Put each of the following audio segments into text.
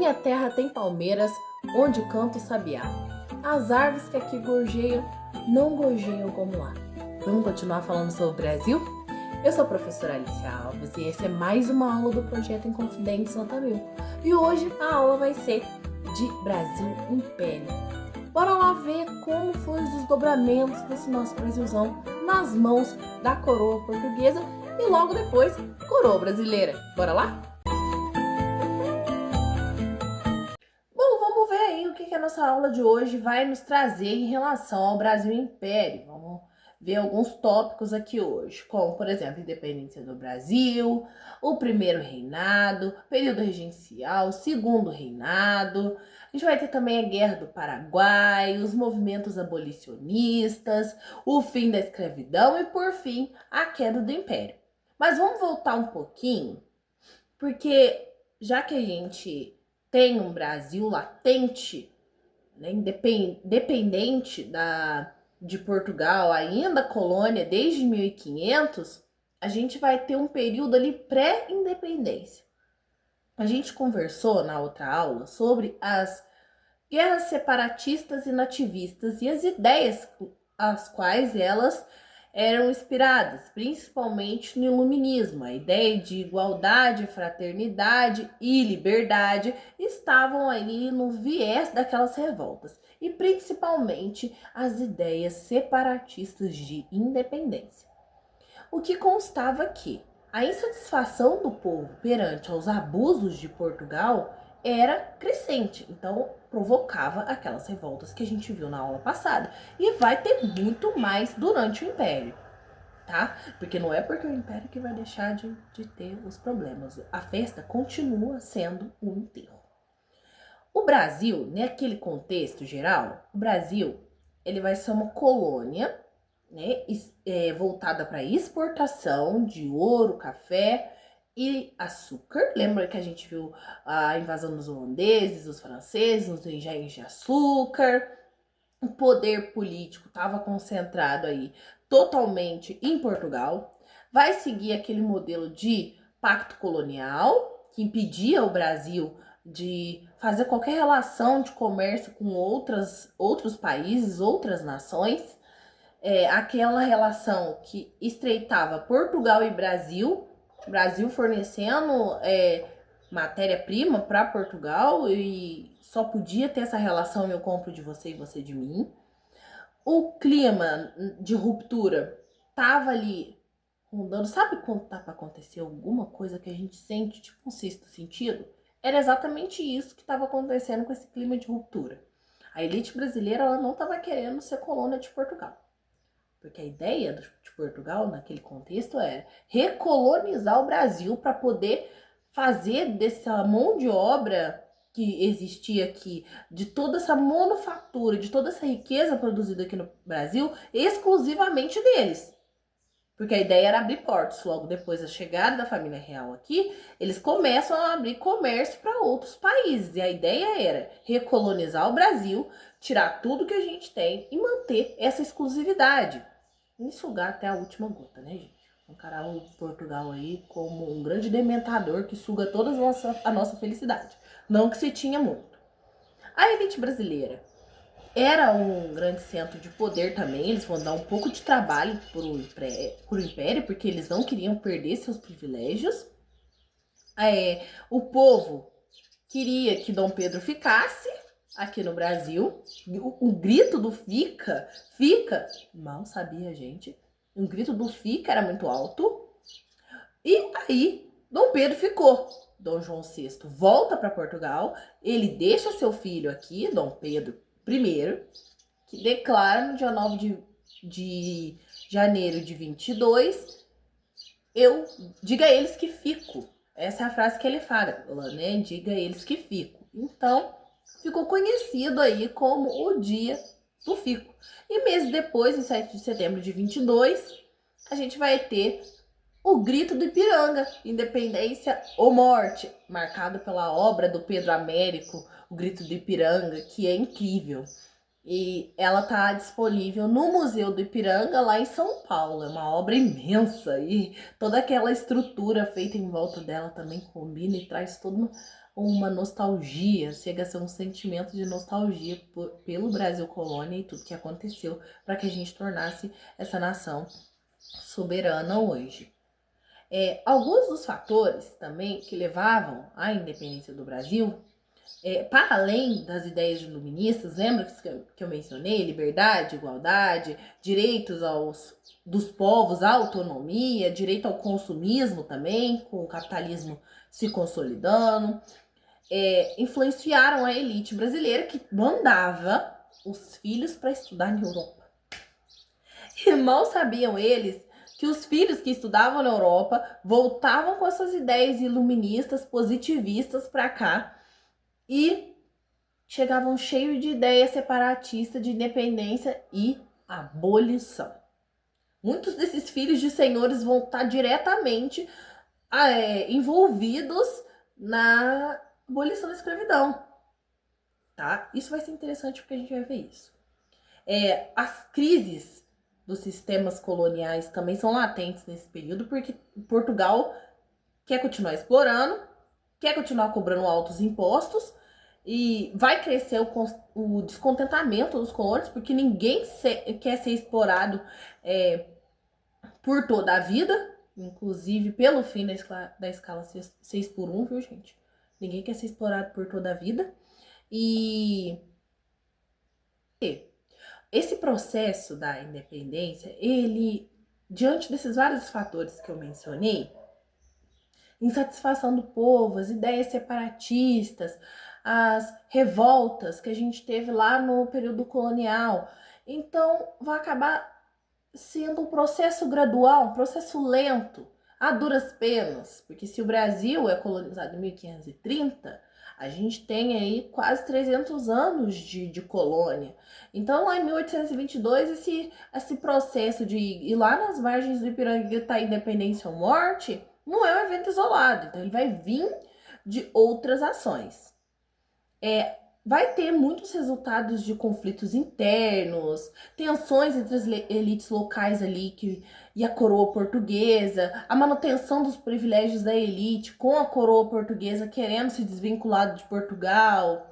Minha terra tem palmeiras, onde canta o sabiá. As árvores que aqui gorjeiam, não gorjeiam como lá. Vamos continuar falando sobre o Brasil? Eu sou a professora Alicia Alves e essa é mais uma aula do Projeto Em Confidência Nota 1000. E hoje a aula vai ser de Brasil Império. Bora lá ver como foram os desdobramentos desse nosso Brasilzão nas mãos da coroa portuguesa e logo depois, coroa brasileira. Bora lá? Vamos ver aí o que a nossa aula de hoje vai nos trazer em relação ao Brasil Império. Vamos ver alguns tópicos aqui hoje, como, por exemplo, independência do Brasil, o primeiro reinado, período regencial, segundo reinado. A gente vai ter também a Guerra do Paraguai, os movimentos abolicionistas, o fim da escravidão e, por fim, a queda do Império. Mas vamos voltar um pouquinho, porque já que a gente tem um Brasil latente, né, independente de Portugal, ainda colônia desde 1500, a gente vai ter um período ali pré-independência. A gente conversou na outra aula sobre as guerras separatistas e nativistas e as ideias as quais elas eram inspiradas, principalmente no iluminismo. A ideia de igualdade, fraternidade e liberdade estavam ali no viés daquelas revoltas, e principalmente as ideias separatistas de independência. O que constava aqui? A insatisfação do povo perante aos abusos de Portugal era crescente, então provocava aquelas revoltas que a gente viu na aula passada. E vai ter muito mais durante o Império, tá? Porque não é porque o Império que vai deixar de ter os problemas. A festa continua sendo um enterro. O Brasil, naquele contexto geral, o Brasil ele vai ser uma colônia, né, voltada para exportação de ouro, café e açúcar. Lembra que a gente viu a invasão dos holandeses, dos franceses, nos engenhos de açúcar? O poder político estava concentrado aí totalmente em Portugal. Vai seguir aquele modelo de pacto colonial que impedia o Brasil de fazer qualquer relação de comércio com outros países, outras nações. Aquela relação que estreitava Portugal e Brasil fornecendo matéria-prima para Portugal e só podia ter essa relação: eu compro de você e você de mim. O clima de ruptura tava ali rondando. Sabe quando tá para acontecer alguma coisa que a gente sente tipo um sexto sentido? Era exatamente isso que estava acontecendo com esse clima de ruptura. A elite brasileira ela não estava querendo ser colônia de Portugal. Porque a ideia de Portugal, naquele contexto, era recolonizar o Brasil para poder fazer dessa mão de obra que existia aqui, de toda essa manufatura, de toda essa riqueza produzida aqui no Brasil, exclusivamente deles. Porque a ideia era abrir portos. Logo depois da chegada da família real aqui, eles começam a abrir comércio para outros países. E a ideia era recolonizar o Brasil, tirar tudo que a gente tem e manter essa exclusividade. E sugar até a última gota, né, gente? Encarar o Portugal aí como um grande dementador que suga toda a nossa felicidade. Não que se tinha muito. A elite brasileira era um grande centro de poder também. Eles vão dar um pouco de trabalho pro Império, porque eles não queriam perder seus privilégios. O povo queria que Dom Pedro ficasse aqui no Brasil. O grito do fica, mal sabia a gente, o grito do fica era muito alto. E aí, Dom Pedro ficou. Dom João VI volta para Portugal, ele deixa seu filho aqui, Dom Pedro I, que declara no dia 9 de janeiro de 22, diga a eles que fico. Essa é a frase que ele fala, né? Diga a eles que fico. Então, ficou conhecido aí como o dia do fico. E meses depois, em 7 de setembro de 22, a gente vai ter o Grito do Ipiranga, Independência ou Morte, marcado pela obra do Pedro Américo, o Grito do Ipiranga, que é incrível. E ela tá disponível no Museu do Ipiranga, lá em São Paulo. É uma obra imensa e toda aquela estrutura feita em volta dela também combina e traz toda uma nostalgia. Chega a ser um sentimento de nostalgia pelo Brasil colônia e tudo que aconteceu para que a gente tornasse essa nação soberana hoje. Alguns dos fatores também que levavam à independência do Brasil, para além das ideias iluministas, lembra que eu mencionei? Liberdade, igualdade, direitos dos povos, à autonomia, direito ao consumismo também, com o capitalismo se consolidando, influenciaram a elite brasileira que mandava os filhos para estudar na Europa. E mal sabiam eles que os filhos que estudavam na Europa voltavam com essas ideias iluministas, positivistas para cá e chegavam cheios de ideias separatistas de independência e abolição. Muitos desses filhos de senhores vão estar diretamente envolvidos na abolição da escravidão. Tá? Isso vai ser interessante porque a gente vai ver isso. As crises dos sistemas coloniais também são latentes nesse período, porque Portugal quer continuar explorando, quer continuar cobrando altos impostos e vai crescer o descontentamento dos colônios, porque ninguém quer ser explorado por toda a vida, inclusive pelo fim da escala 6x1, viu, gente? Ninguém quer ser explorado por toda a vida. E esse processo da independência, ele, diante desses vários fatores que eu mencionei, insatisfação do povo, as ideias separatistas, as revoltas que a gente teve lá no período colonial, então vai acabar sendo um processo gradual, um processo lento, a duras penas, porque se o Brasil é colonizado em 1530, a gente tem aí quase 300 anos de colônia. Então, lá em 1822, esse processo de ir lá nas margens do Ipiranga gritar independência ou morte não é um evento isolado. Então, ele vai vir de outras ações. Vai ter muitos resultados de conflitos internos, tensões entre as elites locais ali e a coroa portuguesa, a manutenção dos privilégios da elite com a coroa portuguesa querendo se desvincular de Portugal.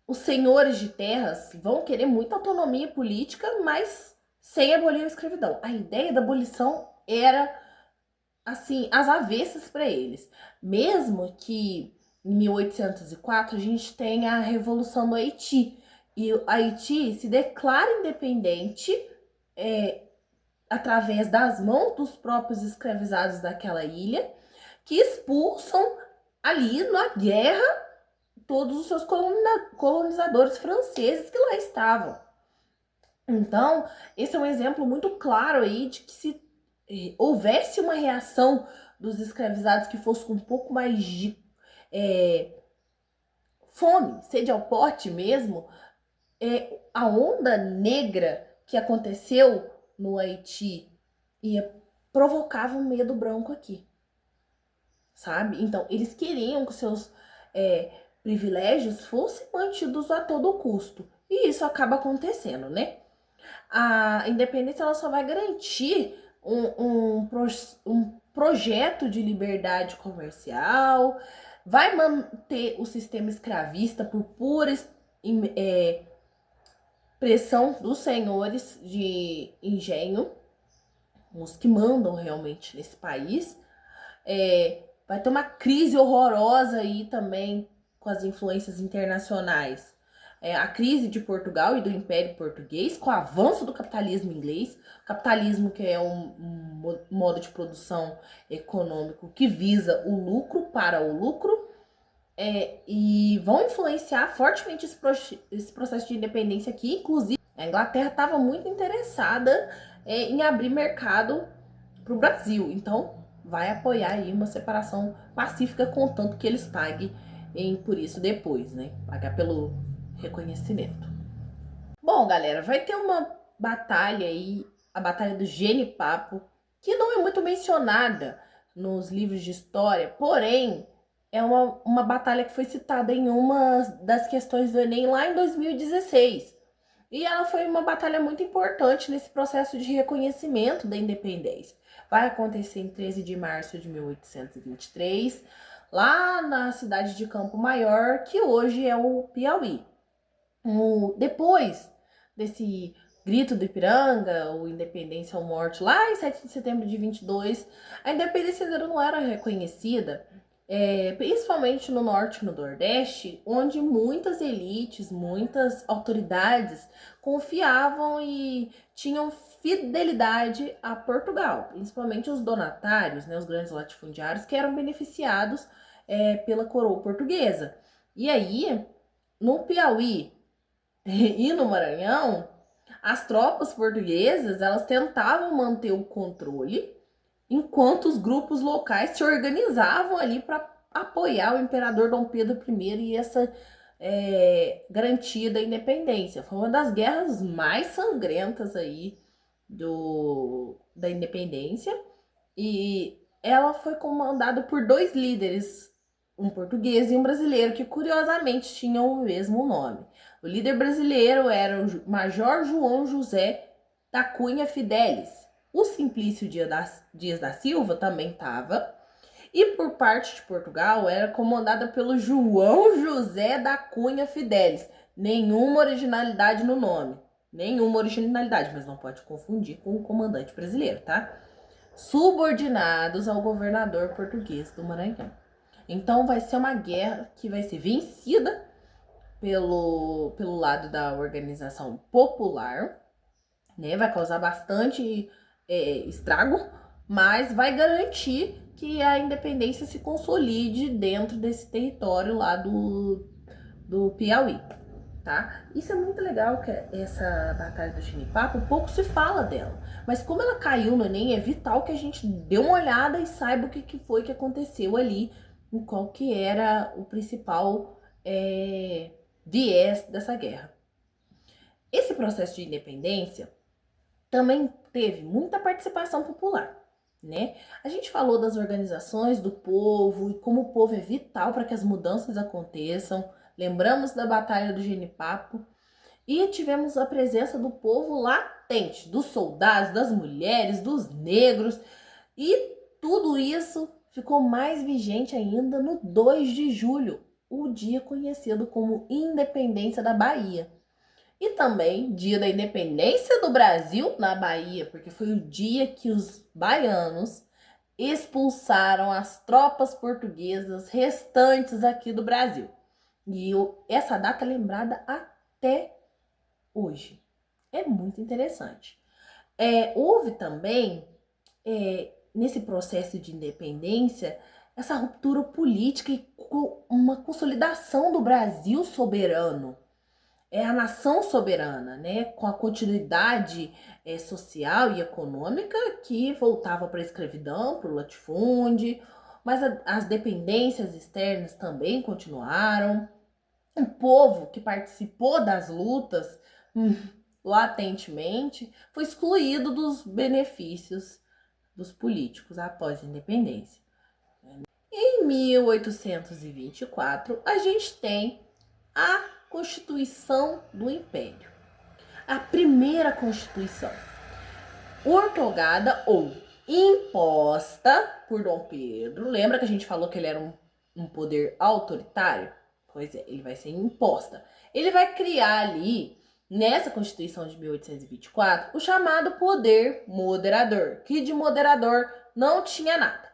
Os senhores de terras vão querer muita autonomia política, mas sem abolir a escravidão. A ideia da abolição era, assim, às avessas para eles. Mesmo que em 1804, a gente tem a Revolução do Haiti. E o Haiti se declara independente através das mãos dos próprios escravizados daquela ilha, que expulsam ali na guerra todos os seus colonizadores franceses que lá estavam. Então, esse é um exemplo muito claro aí de que se houvesse uma reação dos escravizados que fosse com um pouco mais de fome, sede ao pote mesmo, a onda negra que aconteceu no Haiti provocava um medo branco aqui, sabe? Então, eles queriam que seus privilégios fossem mantidos a todo custo. E isso acaba acontecendo, né? A independência ela só vai garantir um projeto de liberdade comercial, vai manter o sistema escravista por pura pressão dos senhores de engenho, os que mandam realmente nesse país. Vai ter uma crise horrorosa aí também com as influências internacionais. A crise de Portugal e do Império Português, com o avanço do capitalismo inglês, capitalismo que é um modo de produção econômico que visa o lucro para o lucro, e vão influenciar fortemente esse processo de independência aqui. Inclusive, a Inglaterra estava muito interessada em abrir mercado para o Brasil, então vai apoiar aí uma separação pacífica, contanto que eles paguem por isso depois, né? Pagar pelo reconhecimento. Bom, galera, vai ter uma batalha aí, a Batalha do Genipapo, que não é muito mencionada nos livros de história, porém é uma batalha que foi citada em uma das questões do Enem lá em 2016. E ela foi uma batalha muito importante nesse processo de reconhecimento da independência. Vai acontecer em 13 de março de 1823, lá na cidade de Campo Maior, que hoje é o Piauí. Depois desse grito do Ipiranga, o Independência ou Morte, lá em 7 de setembro de 22, a independência ainda não era reconhecida, principalmente no norte e no nordeste, onde muitas elites, muitas autoridades confiavam e tinham fidelidade a Portugal, principalmente os donatários, né, os grandes latifundiários, que eram beneficiados pela coroa portuguesa. E aí, no Piauí, e no Maranhão, as tropas portuguesas, elas tentavam manter o controle, enquanto os grupos locais se organizavam ali para apoiar o imperador Dom Pedro I e essa garantia da independência. Foi uma das guerras mais sangrentas aí da independência, e ela foi comandada por dois líderes, um português e um brasileiro, que curiosamente tinham o mesmo nome. O líder brasileiro era o Major João José da Cunha Fidelis. O Simplício Dias da Silva também estava. E por parte de Portugal era comandada pelo João José da Cunha Fidelis. Nenhuma originalidade no nome. Nenhuma originalidade, mas não pode confundir com o comandante brasileiro, tá? Subordinados ao governador português do Maranhão. Então vai ser uma guerra que vai ser vencida pelo lado da organização popular, né? Vai causar bastante estrago, mas vai garantir que a independência se consolide dentro desse território lá do Piauí, tá? Isso é muito legal, que essa Batalha do Genipapo, pouco se fala dela, mas como ela caiu no Enem, é vital que a gente dê uma olhada e saiba o que foi que aconteceu ali, em qual que era o principal viés dessa guerra. Esse processo de independência também teve muita participação popular, né? A gente falou das organizações do povo e como o povo é vital para que as mudanças aconteçam. Lembramos da Batalha do Genipapo e tivemos a presença do povo latente, dos soldados, das mulheres, dos negros, e tudo isso ficou mais vigente ainda no 2 de julho, o dia conhecido como Independência da Bahia. E também dia da independência do Brasil na Bahia, porque foi o dia que os baianos expulsaram as tropas portuguesas restantes aqui do Brasil. E essa data é lembrada até hoje. É muito interessante. Houve também, nesse processo de independência, essa ruptura política e uma consolidação do Brasil soberano. É a nação soberana, né, com a continuidade social e econômica que voltava para a escravidão, para o latifúndio, mas as dependências externas também continuaram. O povo que participou das lutas latentemente foi excluído dos benefícios dos políticos após a independência. Em 1824, a gente tem a Constituição do Império. A primeira Constituição, outorgada ou imposta por Dom Pedro. Lembra que a gente falou que ele era um poder autoritário? Pois é, ele vai ser imposta. Ele vai criar ali, nessa Constituição de 1824, o chamado poder moderador, que de moderador não tinha nada,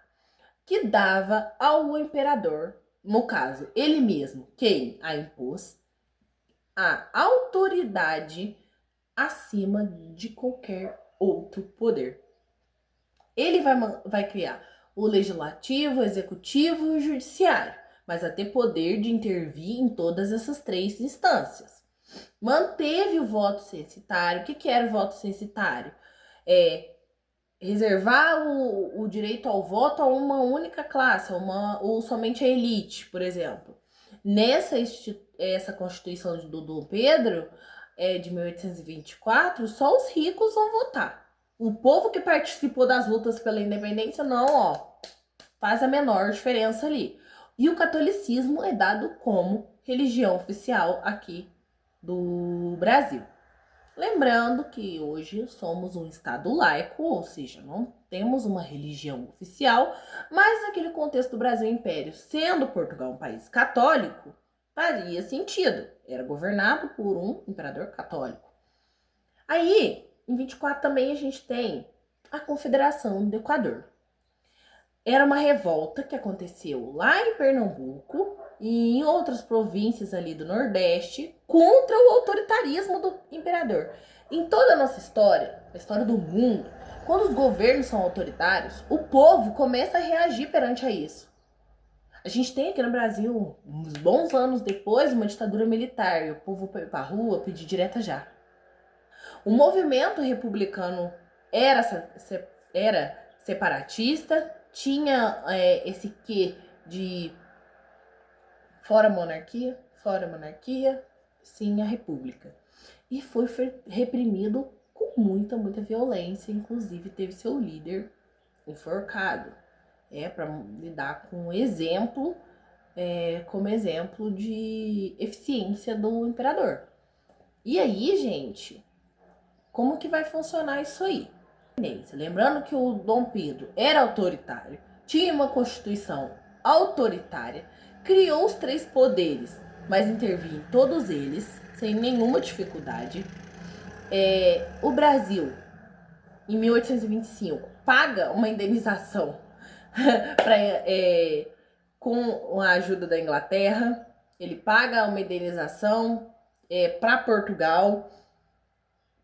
que dava ao imperador, no caso, ele mesmo, quem a impôs, a autoridade acima de qualquer outro poder. Ele vai criar o legislativo, o executivo e o judiciário, mas a ter poder de intervir em todas essas três instâncias. Manteve o voto censitário. O que era o voto censitário? Reservar o direito ao voto a uma única classe, ou somente a elite, por exemplo. Essa Constituição do Dom Pedro, de 1824, só os ricos vão votar. O povo que participou das lutas pela independência, não, faz a menor diferença ali. E o catolicismo é dado como religião oficial aqui do Brasil. Lembrando que hoje somos um estado laico, ou seja, não temos uma religião oficial, mas naquele contexto do Brasil Império, sendo Portugal um país católico, faria sentido. Era governado por um imperador católico. Aí, em 24 também a gente tem a Confederação do Equador. Era uma revolta que aconteceu lá em Pernambuco e em outras províncias ali do Nordeste contra o autoritarismo do imperador. Em toda a nossa história, a história do mundo, quando os governos são autoritários, o povo começa a reagir perante a isso. A gente tem aqui no Brasil, uns bons anos depois, uma ditadura militar e o povo foi pra rua pedir direta já. O movimento republicano era separatista, tinha esse quê de fora monarquia, sim a república. E foi reprimido com muita violência, inclusive teve seu líder enforcado. Para lidar com exemplo, como exemplo de eficiência do imperador. E aí, gente, como que vai funcionar isso aí? Lembrando que o Dom Pedro era autoritário, tinha uma constituição autoritária, criou os 3 poderes, mas intervinha em todos eles, sem nenhuma dificuldade. O Brasil, em 1825, paga uma indenização com a ajuda da Inglaterra. Ele paga uma indenização para Portugal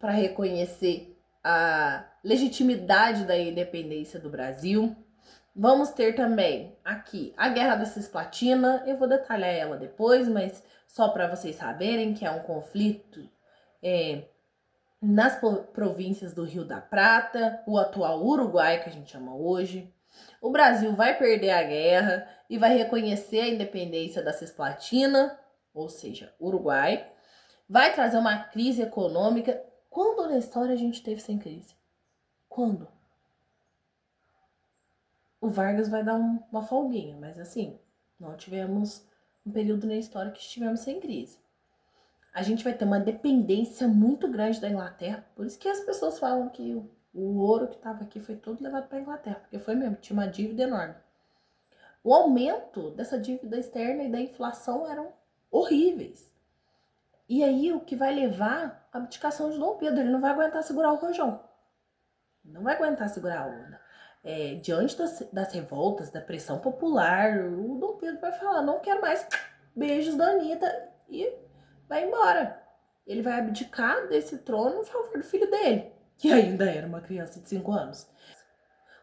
para reconhecer a legitimidade da independência do Brasil. Vamos ter também aqui a Guerra da Cisplatina. Eu vou detalhar ela depois, mas só para vocês saberem que é um conflito nas províncias do Rio da Prata, o atual Uruguai, que a gente chama hoje. O Brasil vai perder a guerra e vai reconhecer a independência da Cisplatina, ou seja, Uruguai. Vai trazer uma crise econômica. Quando na história a gente teve sem crise? Quando? O Vargas vai dar uma folguinha, mas assim, não tivemos um período na história que estivemos sem crise. A gente vai ter uma dependência muito grande da Inglaterra, por isso que as pessoas falam que o ouro que estava aqui foi todo levado para a Inglaterra, porque foi mesmo, tinha uma dívida enorme. O aumento dessa dívida externa e da inflação eram horríveis. E aí o que vai levar a abdicação de Dom Pedro, ele não vai aguentar segurar o rojão. Não vai aguentar segurar a onda. Diante das revoltas, da pressão popular, o Dom Pedro vai falar, não quero mais beijos da Anitta, e vai embora. Ele vai abdicar desse trono em favor do filho dele, que ainda era uma criança de 5 anos.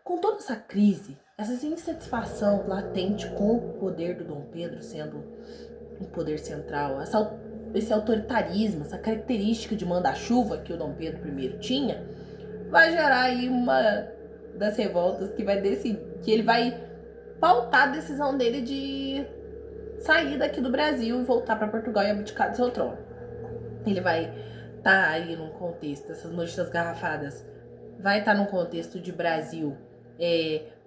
Com toda essa crise, essa insatisfação latente com o poder do Dom Pedro sendo um poder central, esse autoritarismo, essa característica de manda-chuva que o Dom Pedro I tinha, vai gerar aí uma das revoltas que vai decidir, que ele vai pautar a decisão dele de sair daqui do Brasil e voltar para Portugal e abdicar do seu trono. Ele vai estar aí num contexto, essas notícias garrafadas, vai estar num contexto de Brasil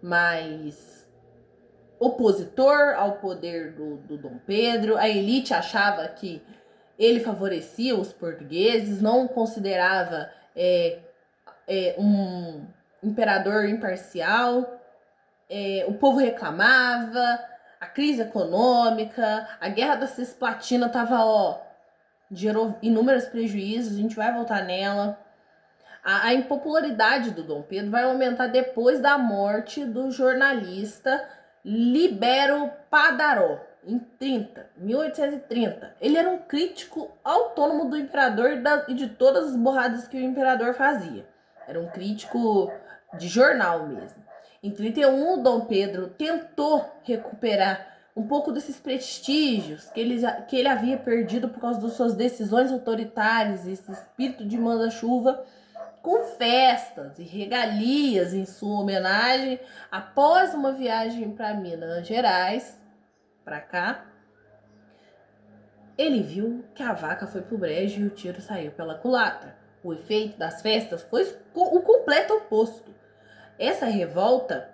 mais opositor ao poder do Dom Pedro. A elite achava que ele favorecia os portugueses, não considerava um imperador imparcial. O povo reclamava, a crise econômica, a Guerra da Cisplatina gerou inúmeros prejuízos, a gente vai voltar nela. A impopularidade do Dom Pedro vai aumentar depois da morte do jornalista Libero Padaró, em 1830. Ele era um crítico autônomo do imperador e de todas as borradas que o imperador fazia. Era um crítico de jornal mesmo. Em 31, o Dom Pedro tentou recuperar um pouco desses prestígios que ele havia perdido por causa das suas decisões autoritárias, esse espírito de manda-chuva, com festas e regalias em sua homenagem, após uma viagem para Minas Gerais, para cá. Ele viu que a vaca foi pro brejo e o tiro saiu pela culatra. O efeito das festas foi o completo oposto. Essa revolta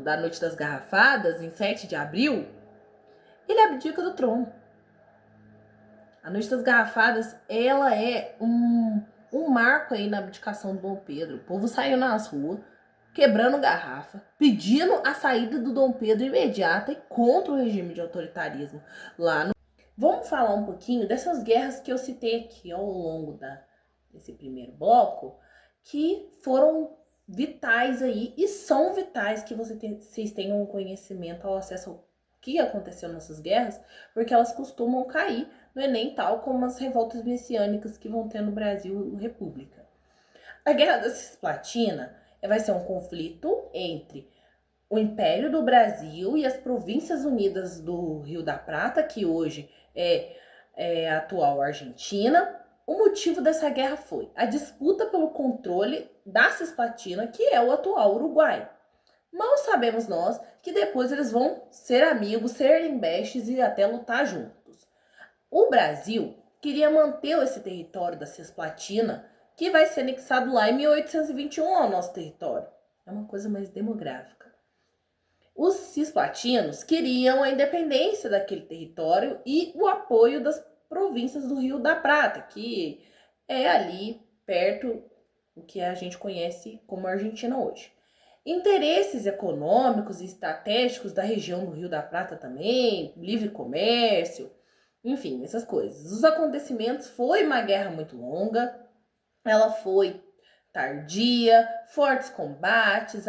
da Noite das Garrafadas, em 7 de abril, ele abdica do trono. A Noite das Garrafadas, ela é um marco aí na abdicação do Dom Pedro. O povo saiu nas ruas, quebrando garrafa, pedindo a saída do Dom Pedro imediata e contra o regime de autoritarismo lá no... Vamos falar um pouquinho dessas guerras que eu citei aqui ao longo desse primeiro bloco, que foram vitais aí e são vitais que vocês tenham conhecimento ao acesso ao que aconteceu nessas guerras, porque elas costumam cair no Enem, tal como as revoltas messiânicas que vão ter no Brasil República. A Guerra da Cisplatina vai ser um conflito entre o Império do Brasil e as Províncias Unidas do Rio da Prata, que hoje é a atual Argentina. O motivo dessa guerra foi a disputa pelo controle da Cisplatina, que é o atual Uruguai. Mal sabemos nós que depois eles vão ser amigos, serem bestes e até lutar juntos. O Brasil queria manter esse território da Cisplatina, que vai ser anexado lá em 1821 ao nosso território. É uma coisa mais demográfica. Os cisplatinos queriam a independência daquele território e o apoio das províncias do Rio da Prata, que é ali perto do que a gente conhece como Argentina hoje. Interesses econômicos e estratégicos da região do Rio da Prata também, livre comércio, enfim, essas coisas. Os acontecimentos, foi uma guerra muito longa, ela foi tardia, fortes combates,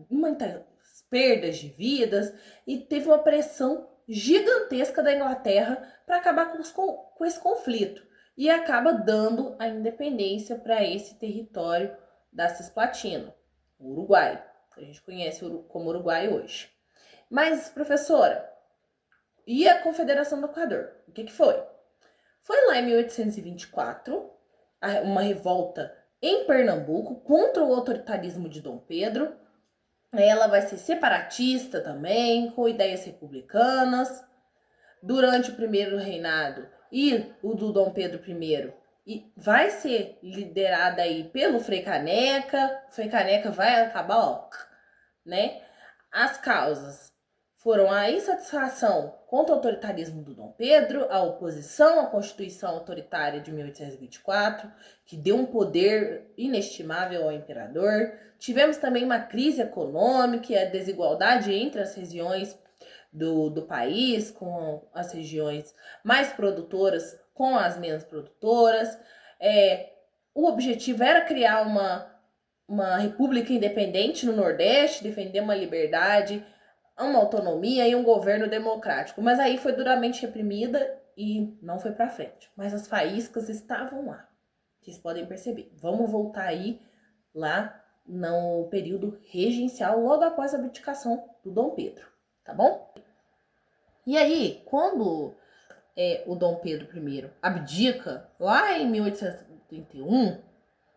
muitas perdas de vidas e teve uma pressão gigantesca da Inglaterra para acabar com esse conflito e acaba dando a independência para esse território da Cisplatina, o Uruguai. A gente conhece como Uruguai hoje. Mas, professora, e a Confederação do Equador? O que foi? Foi lá em 1824, uma revolta em Pernambuco contra o autoritarismo de Dom Pedro. Ela vai ser separatista também, com ideias republicanas. Durante o primeiro reinado e o do Dom Pedro I, e vai ser liderada aí pelo Frei Caneca. O Frei Caneca vai acabar, ó, né? As causas foram a insatisfação contra o autoritarismo do Dom Pedro, a oposição à Constituição Autoritária de 1824, que deu um poder inestimável ao imperador. Tivemos também uma crise econômica e a desigualdade entre as regiões do país, com as regiões mais produtoras com as menos produtoras. O objetivo era criar uma república independente no Nordeste, defender uma liberdade, uma autonomia e um governo democrático. Mas aí foi duramente reprimida e não foi para frente. Mas as faíscas estavam lá. Vocês podem perceber. Vamos voltar aí lá no período regencial, logo após a abdicação do Dom Pedro, tá bom? E aí, quando o Dom Pedro I abdica, lá em 1831,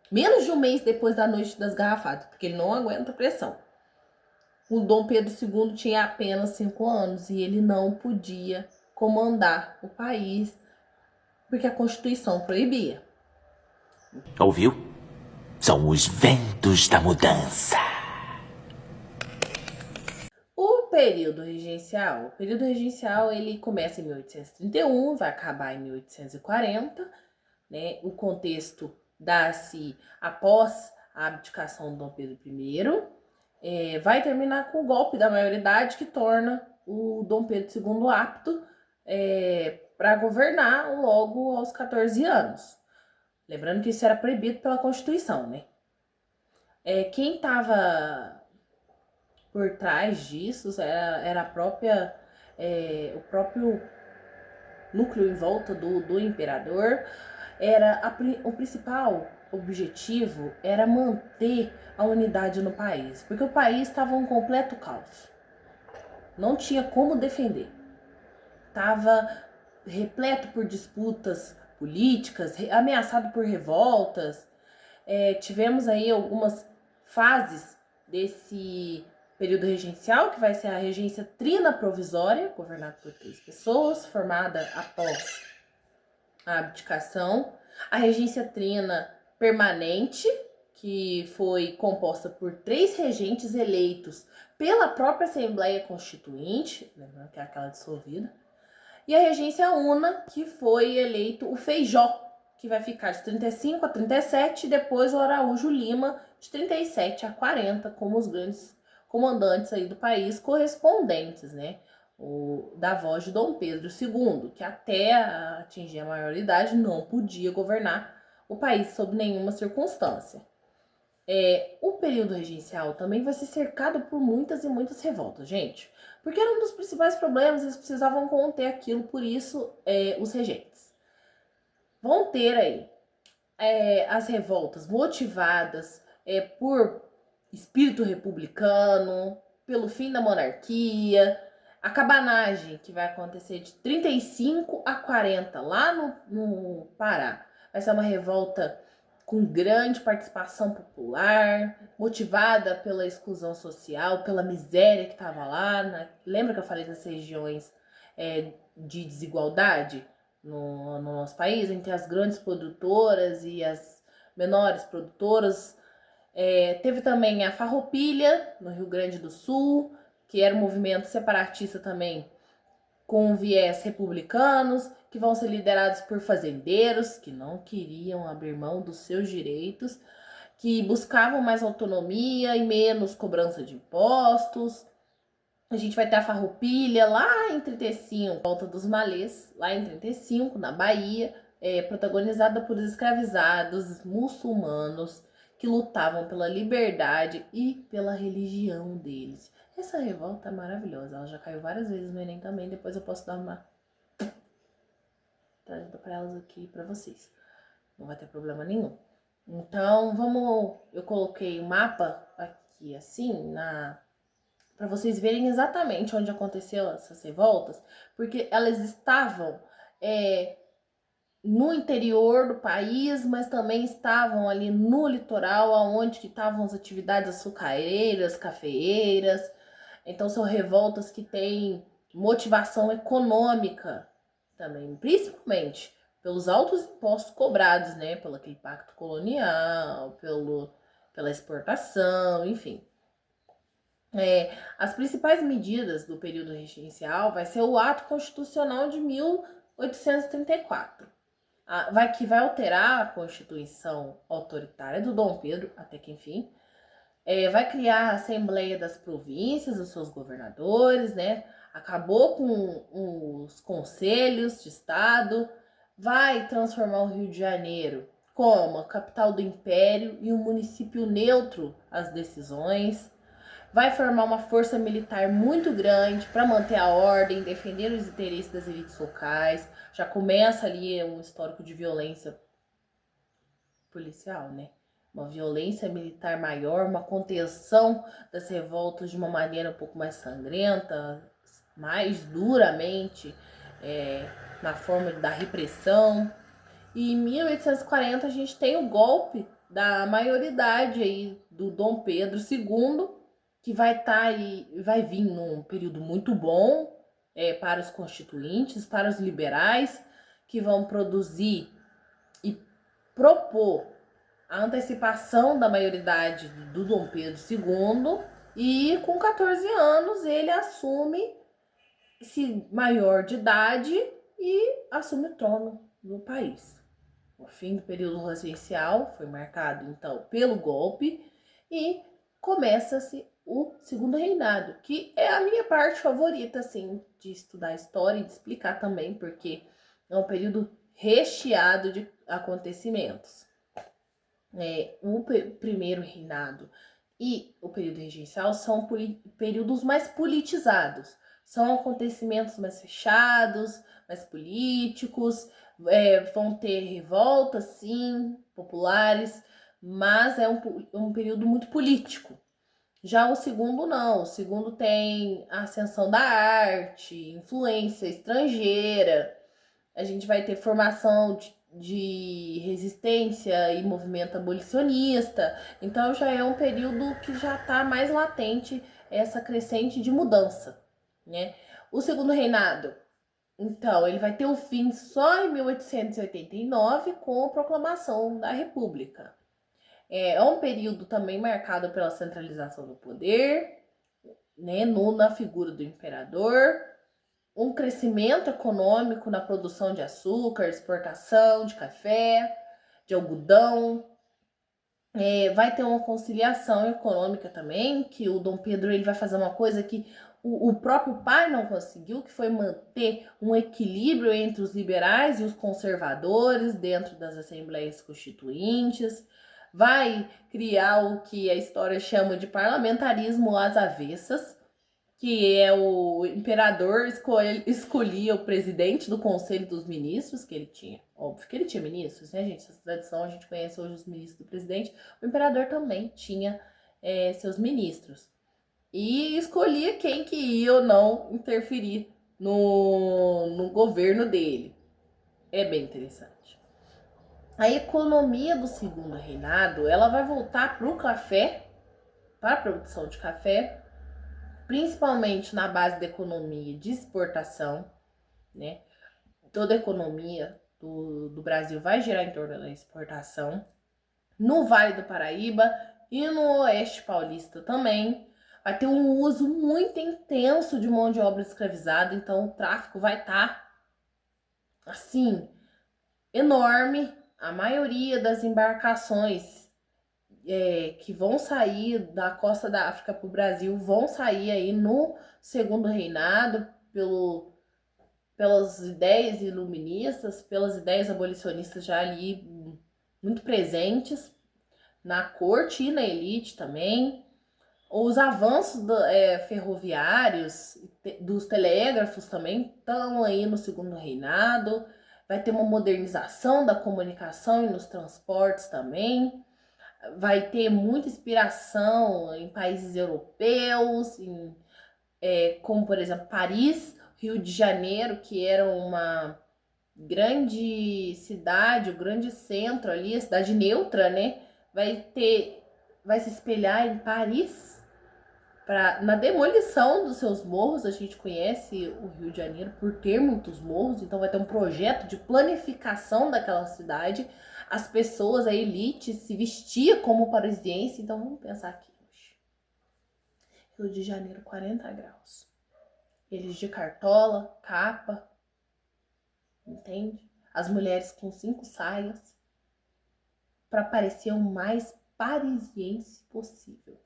menos de um mês depois da Noite das Garrafadas, porque ele não aguenta pressão, o Dom Pedro II tinha apenas 5 anos e ele não podia comandar o país porque a Constituição proibia. Ouviu? São os ventos da mudança. O período regencial, ele começa em 1831, vai acabar em 1840, né? O contexto dá-se após a abdicação do Dom Pedro I, vai terminar com o golpe da maioridade que torna o Dom Pedro II apto para governar logo aos 14 anos. Lembrando que isso era proibido pela Constituição, né? Quem estava por trás disso era o próprio núcleo em volta do imperador. O principal objetivo era manter a unidade no país, porque o país estava um completo caos. Não tinha como defender. Estava repleto por disputas políticas, ameaçado por revoltas. Tivemos aí algumas fases desse período regencial, que vai ser a regência trina provisória, governada por 3 pessoas, formada após a abdicação. A regência trina permanente, que foi composta por 3 regentes eleitos pela própria Assembleia Constituinte, lembrando que é aquela dissolvida. E a regência Una, que foi eleito o Feijó, que vai ficar de 35 a 37, e depois o Araújo Lima, de 37 a 40, como os grandes comandantes aí do país, correspondentes, né? Da voz de Dom Pedro II, que até atingir a maioridade não podia governar o país sob nenhuma circunstância. O período regencial também vai ser cercado por muitas e muitas revoltas, gente. Porque era um dos principais problemas, eles precisavam conter aquilo, por isso os regentes vão ter aí as revoltas motivadas por espírito republicano, pelo fim da monarquia, a cabanagem que vai acontecer de 35 a 40 lá no Pará. Vai ser uma revolta com grande participação popular, motivada pela exclusão social, pela miséria que estava lá. Né? Lembra que eu falei das regiões de desigualdade no nosso país, entre as grandes produtoras e as menores produtoras? Teve também a Farroupilha, no Rio Grande do Sul, que era um movimento separatista também, com viés republicanos, que vão ser liderados por fazendeiros, que não queriam abrir mão dos seus direitos, que buscavam mais autonomia e menos cobrança de impostos. A gente vai ter a Farroupilha lá em 35, Volta dos Malês, lá em 35, na Bahia, protagonizada por escravizados muçulmanos que lutavam pela liberdade e pela religião deles. Essa revolta é maravilhosa, ela já caiu várias vezes no Enem também, depois eu posso dar uma trazida para elas aqui para vocês. Não vai ter problema nenhum. Então, eu coloquei o mapa aqui assim, para vocês verem exatamente onde aconteceu essas revoltas, porque elas estavam no interior do país, mas também estavam ali no litoral, onde que estavam as atividades açucareiras, cafeeiras. Então são revoltas que têm motivação econômica também, principalmente pelos altos impostos cobrados, né, pelo aquele pacto colonial, pela exportação, enfim. As principais medidas do período regencial vai ser o Ato Constitucional de 1834, que vai alterar a Constituição autoritária do Dom Pedro, até que enfim, vai criar a Assembleia das Províncias, os seus governadores, né? Acabou com os conselhos de Estado, vai transformar o Rio de Janeiro como a capital do Império e um município neutro às decisões. Vai formar uma força militar muito grande para manter a ordem, defender os interesses das elites locais. Já começa ali um histórico de violência policial, né? Uma violência militar maior, uma contenção das revoltas de uma maneira um pouco mais sangrenta, mais duramente, na forma da repressão. E em 1840 a gente tem o golpe da maioridade aí do Dom Pedro II, que vai vir num período muito bom para os constituintes, para os liberais, que vão produzir e propor a antecipação da maioridade do Dom Pedro II, e com 14 anos ele assume-se maior de idade e assume o trono do país. O fim do período regencial foi marcado, então, pelo golpe e começa-se o segundo reinado, que é a minha parte favorita, assim, de estudar história e de explicar também, porque é um período recheado de acontecimentos. O primeiro reinado e o período regencial são períodos mais politizados, são acontecimentos mais fechados, mais políticos, vão ter revoltas, sim, populares, mas é um período muito político. Já o segundo não, o segundo tem a ascensão da arte, influência estrangeira, a gente vai ter formação de resistência e movimento abolicionista, então já é um período que já está mais latente essa crescente de mudança, né? O segundo reinado, então, ele vai ter o fim só em 1889 com a proclamação da República. É um período também marcado pela centralização do poder, né, na figura do imperador, um crescimento econômico na produção de açúcar, exportação de café, de algodão. Vai ter uma conciliação econômica também, que o Dom Pedro ele vai fazer uma coisa que o próprio pai não conseguiu, que foi manter um equilíbrio entre os liberais e os conservadores dentro das assembleias constituintes. Vai criar o que a história chama de parlamentarismo às avessas, que é o imperador escolhia o presidente do Conselho dos Ministros, que ele tinha. Óbvio que ele tinha ministros, né, gente? Essa tradição a gente conhece hoje os ministros do presidente. O imperador também tinha seus ministros. E escolhia quem que ia ou não interferir no governo dele. É bem interessante. A economia do segundo reinado, ela vai voltar para o café, para a produção de café, principalmente na base da economia de exportação, né? Toda a economia do Brasil vai girar em torno da exportação. No Vale do Paraíba e no Oeste Paulista também vai ter um uso muito intenso de mão de obra escravizada, então o tráfico vai estar assim enorme. A maioria das embarcações que vão sair da costa da África para o Brasil vão sair aí no segundo reinado pelas ideias iluministas, pelas ideias abolicionistas já ali muito presentes na corte e na elite também. Os avanços ferroviários, dos telégrafos também estão aí no segundo reinado. Vai ter uma modernização da comunicação e nos transportes também. Vai ter muita inspiração em países europeus, como por exemplo Paris, Rio de Janeiro, que era uma grande cidade, o grande centro ali, a cidade neutra, né? Vai se espelhar em Paris. Na demolição dos seus morros. A gente conhece o Rio de Janeiro por ter muitos morros, então vai ter um projeto de planificação daquela cidade. As pessoas, a elite, se vestia como parisiense. Então vamos pensar aqui hoje. Rio de Janeiro, 40 graus. Eles de cartola, capa, entende? As mulheres com 5 saias, para parecer o mais parisiense possível.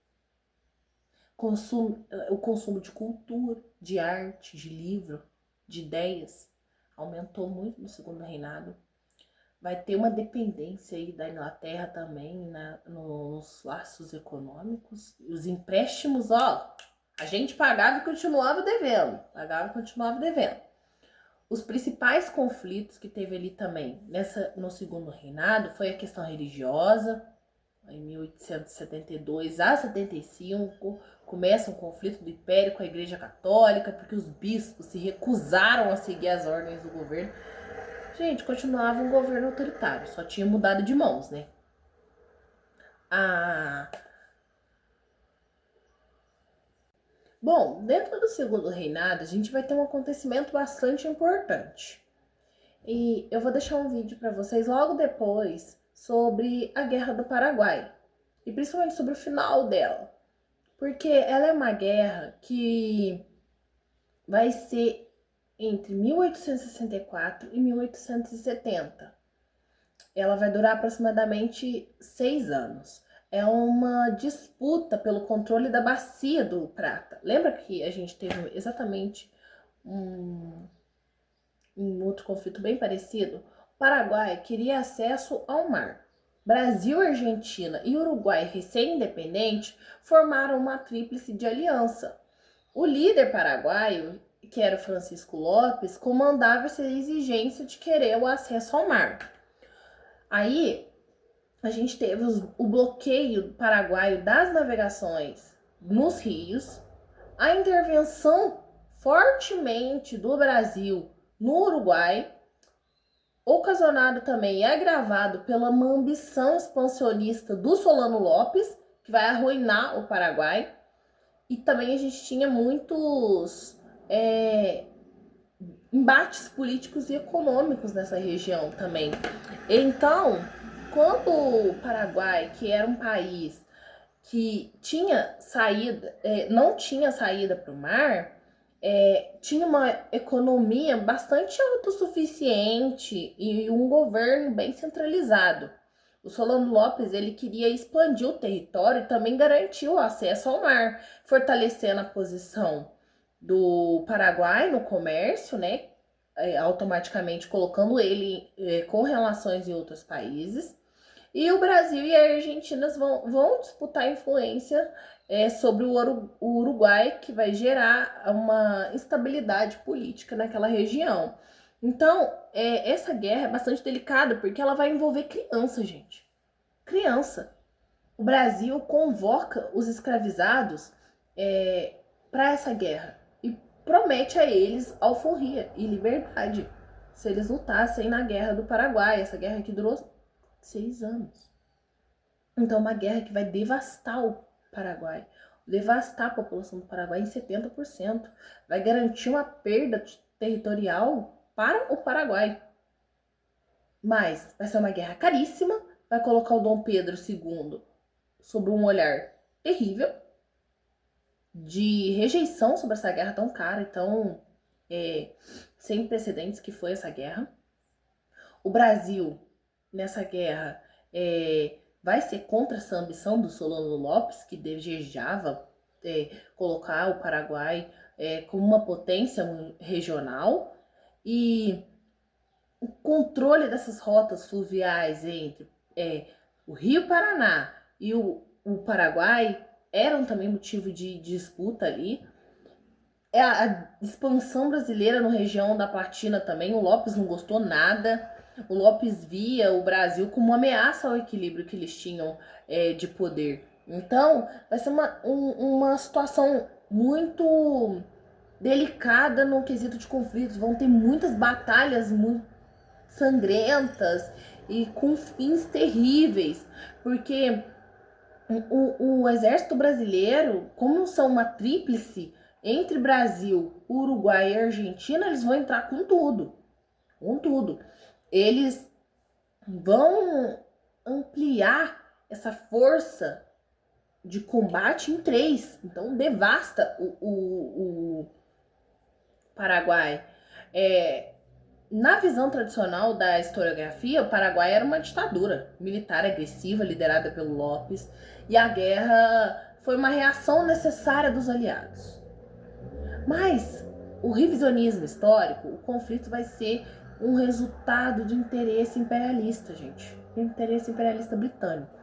O consumo de cultura, de arte, de livro, de ideias aumentou muito no segundo reinado. Vai ter uma dependência aí da Inglaterra também nos laços econômicos. Os empréstimos, a gente pagava e continuava devendo. Os principais conflitos que teve ali também no segundo reinado foi a questão religiosa. Em 1872 a 75 começa um conflito do Império com a Igreja Católica, porque os bispos se recusaram a seguir as ordens do governo. Gente, continuava um governo autoritário, só tinha mudado de mãos, né? Bom, dentro do segundo reinado, a gente vai ter um acontecimento bastante importante. E eu vou deixar um vídeo para vocês logo depois sobre a Guerra do Paraguai. E principalmente sobre o final dela. Porque ela é uma guerra que vai ser entre 1864 e 1870. Ela vai durar aproximadamente 6 anos. É uma disputa pelo controle da bacia do Prata. Lembra que a gente teve exatamente um outro conflito bem parecido? O Paraguai queria acesso ao mar. Brasil, Argentina e Uruguai, recém-independente, formaram uma tríplice de aliança. O líder paraguaio, que era Francisco Lopes, comandava essa exigência de querer o acesso ao mar. Aí, a gente teve o bloqueio paraguaio das navegações nos rios, a intervenção fortemente do Brasil no Uruguai, ocasionado também e agravado pela uma ambição expansionista do Solano Lopes, que vai arruinar o Paraguai. E também a gente tinha muitos embates políticos e econômicos nessa região também. Então, quando o Paraguai, que era um país que tinha saída, não tinha saída para o mar, tinha uma economia bastante autossuficiente e um governo bem centralizado. O Solano Lopes, ele queria expandir o território e também garantir o acesso ao mar, fortalecendo a posição do Paraguai no comércio, né? Automaticamente colocando ele com relações em outros países. E o Brasil e a Argentina vão disputar influência sobre o Uruguai, que vai gerar uma instabilidade política naquela região. Então, essa guerra é bastante delicada, porque ela vai envolver criança, gente. Criança. O Brasil convoca os escravizados para essa guerra e promete a eles alforria e liberdade se eles lutassem na Guerra do Paraguai, essa guerra que durou 6 anos. Então, uma guerra que vai devastar o Paraguai, devastar a população do Paraguai em 70%, vai garantir uma perda territorial para o Paraguai. Mas vai ser uma guerra caríssima, vai colocar o Dom Pedro II sob um olhar terrível, de rejeição sobre essa guerra tão cara e tão sem precedentes que foi essa guerra. O Brasil, nessa guerra, vai ser contra essa ambição do Solano Lopes, que desejava colocar o Paraguai como uma potência regional, e o controle dessas rotas fluviais entre o Rio Paraná e o Paraguai eram também motivo de disputa ali. A expansão brasileira na região da Platina também, o Lopes não gostou nada. O Lopes via o Brasil como uma ameaça ao equilíbrio que eles tinham de poder. Então, vai ser uma situação muito delicada no quesito de conflitos. Vão ter muitas batalhas muito sangrentas e com fins terríveis, porque o exército brasileiro, como são uma tríplice entre Brasil, Uruguai e Argentina, eles vão entrar com tudo. Com tudo. Eles vão ampliar essa força de combate em 3. Então, devasta o Paraguai. Na visão tradicional da historiografia, o Paraguai era uma ditadura militar agressiva, liderada pelo Lopes, e a guerra foi uma reação necessária dos aliados. Mas o revisionismo histórico, o conflito vai ser um resultado de interesse imperialista, gente. Interesse imperialista britânico.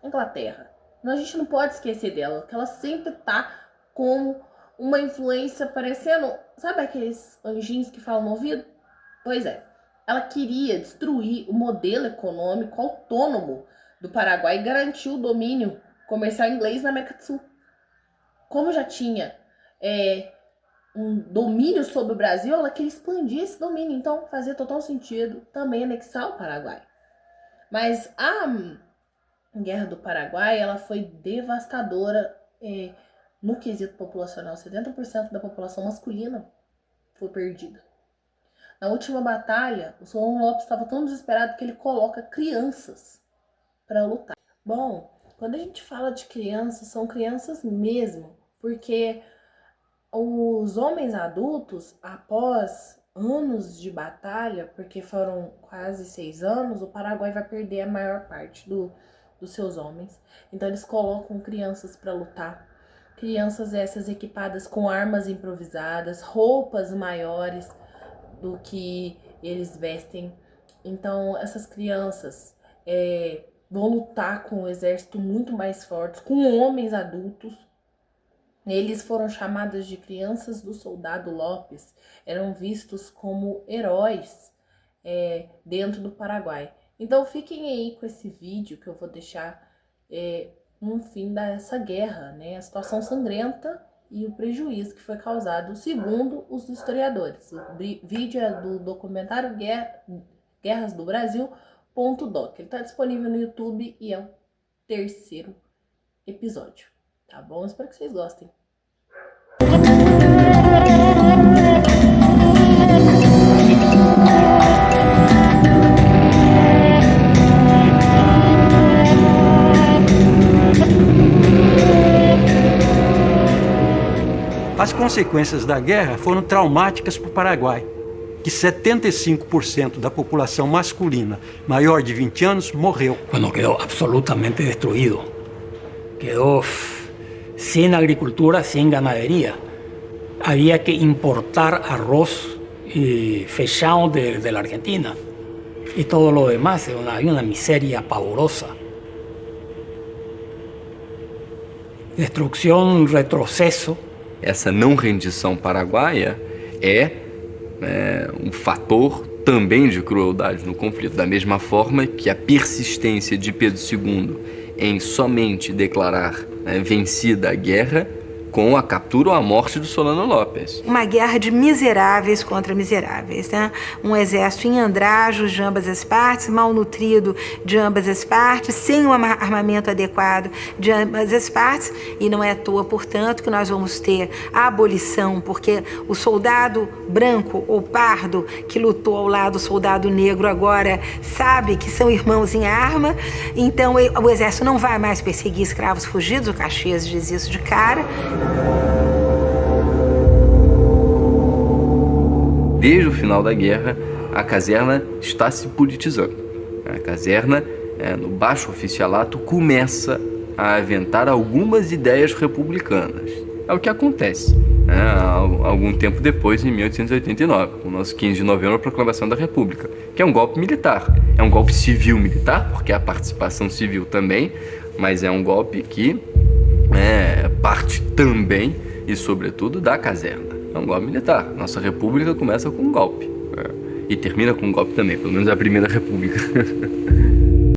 Inglaterra. A gente não pode esquecer dela, que ela sempre tá com uma influência parecendo... Sabe aqueles anjinhos que falam no ouvido? Pois é. Ela queria destruir o modelo econômico autônomo do Paraguai e garantir o domínio comercial inglês na América do Sul. Como já tinha um domínio sobre o Brasil, ela queria expandir esse domínio. Então, fazia total sentido também anexar o Paraguai. Mas a Guerra do Paraguai, ela foi devastadora no quesito populacional. 70% da população masculina foi perdida. Na última batalha, o Solano Lopes estava tão desesperado que ele coloca crianças para lutar. Bom, quando a gente fala de crianças, são crianças mesmo, porque os homens adultos, após anos de batalha, porque foram quase 6 anos, o Paraguai vai perder a maior parte dos seus homens. Então eles colocam crianças para lutar. Crianças essas equipadas com armas improvisadas, roupas maiores do que eles vestem. Então essas crianças vão lutar com um exército muito mais forte, com homens adultos. Eles foram chamados de crianças do soldado Lopes, eram vistos como heróis dentro do Paraguai. Então fiquem aí com esse vídeo que eu vou deixar no fim dessa guerra, né? A situação sangrenta e o prejuízo que foi causado, segundo os historiadores. O vídeo é do documentário Guerras do Brasil.doc. Ele está disponível no YouTube e é o 3º episódio. Tá bom? Espero que vocês gostem. As consequências da guerra foram traumáticas para o Paraguai, que 75% da população masculina maior de 20 anos morreu. Bueno, quedó absolutamente destruido. Quedó sin agricultura, sin ganadería. Había que importar arroz y feijão de la Argentina. Y todo lo demás, había una miseria pavorosa. Destrucción, retroceso. Essa não rendição paraguaia é um fator também de crueldade no conflito, da mesma forma que a persistência de Pedro II em somente declarar vencida a guerra com a captura ou a morte do Solano Lopes. Uma guerra de miseráveis contra miseráveis, né? Um exército em andrajos de ambas as partes, mal nutrido de ambas as partes, sem um armamento adequado de ambas as partes, e não é à toa, portanto, que nós vamos ter a abolição, porque o soldado branco ou pardo que lutou ao lado do soldado negro agora sabe que são irmãos em arma, então o exército não vai mais perseguir escravos fugidos, o Caxias diz isso de cara. Desde o final da guerra, a caserna está se politizando. A caserna, no baixo oficialato, começa a aventar algumas ideias republicanas. É o que acontece algum tempo depois, em 1889, com o nosso 15 de novembro, a proclamação da República, que é um golpe militar. É um golpe civil-militar, porque há participação civil também, mas é um golpe que parte também e, sobretudo, da caserna. É um golpe militar. Nossa república começa com um golpe. E termina com um golpe também, pelo menos a primeira república.